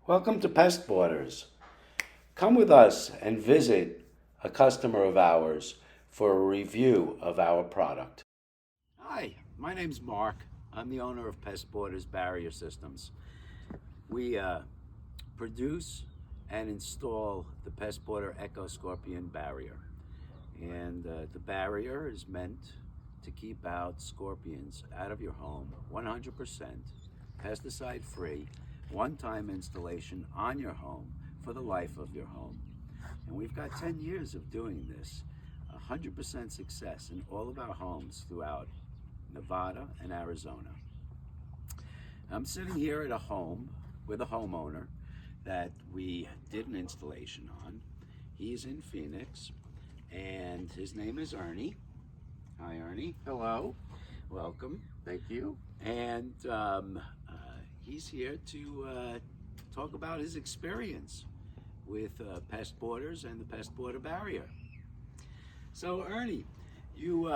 Welcome to Pest Borders. Come with us and visit a customer of ours for a review of our product. Hi, my name's Mark. I'm the owner of Pest Borders Barrier Systems. We produce and install the Pest Border Scorpion Barrier. And the barrier is meant to keep out scorpions out of your home 100%, pesticide free, one-time installation on your home for the life of your home. And we've got 10 years of doing this, 100% success in all of our homes throughout Nevada and Arizona. I'm sitting here at a home with a homeowner that we did an installation on. He's in Phoenix, and his name is Ernie. Hi, Ernie. Hello. Welcome. Thank you. And he's here to talk about his experience with Pest Borders and the Pest Border Barrier. So, Ernie, you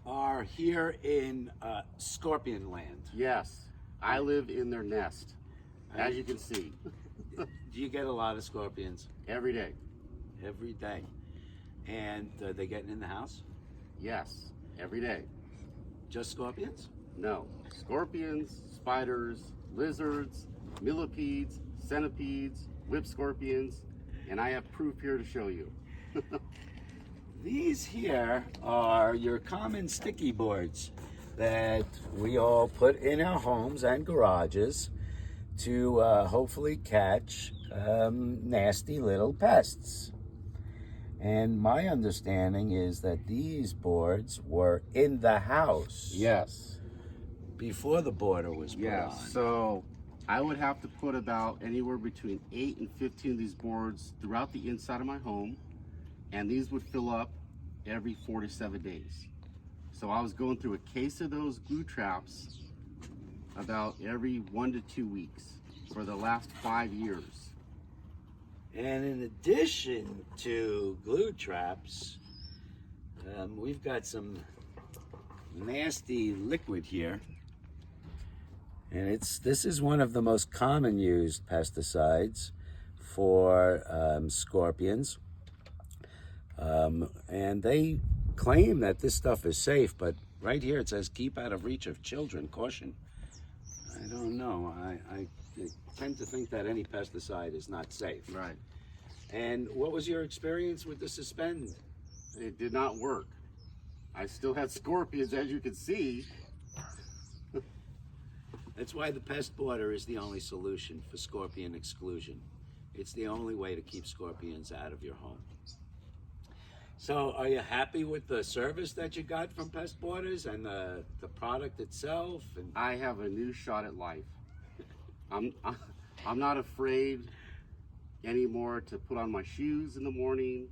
are here in Scorpion Land. Yes, I live in their nest, as you can see. Do you get a lot of scorpions? Every day. Every day. And they getting in the house? Yes, every day. Just scorpions? No, scorpions, spiders, lizards, millipedes, centipedes, whip scorpions, and I have proof here to show you. These here are your common sticky boards that we all put in our homes and garages to hopefully catch nasty little pests. And my understanding is that these boards were in the house. Yes. Before the border was put on. So I would have to put about anywhere between 8 and 15 of these boards throughout the inside of my home, and these would fill up every 4 to 7 days. So I was going through a case of those glue traps about every 1 to 2 weeks for the last 5 years. And in addition to glue traps, we've got some nasty liquid here. And this is one of the most common used pesticides for scorpions. And they claim that this stuff is safe, but right here it says keep out of reach of children, caution. I don't know. I tend to think that any pesticide is not safe. Right. And what was your experience with the suspend? It did not work. I still had scorpions, as you can see. That's why the Pest Border is the only solution for scorpion exclusion. It's the only way to keep scorpions out of your home. So are you happy with the service that you got from Pest Borders and the product itself? And I have a new shot at life. I'm not afraid anymore to put on my shoes in the morning.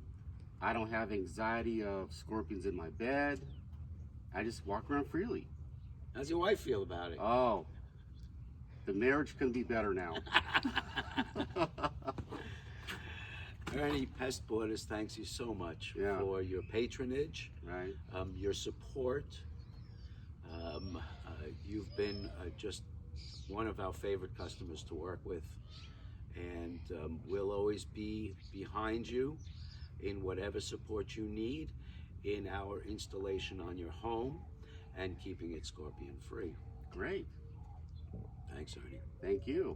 I don't have anxiety of scorpions in my bed. I just walk around freely. How's your wife feel about it? Oh, the marriage couldn't be better now. Ernie, Pest Borders thanks you so much for your patronage, right? Your support. You've been just one of our favorite customers to work with, and we'll always be behind you in whatever support you need in our installation on your home and keeping it scorpion free. Great. Thanks, Ernie. Thank you.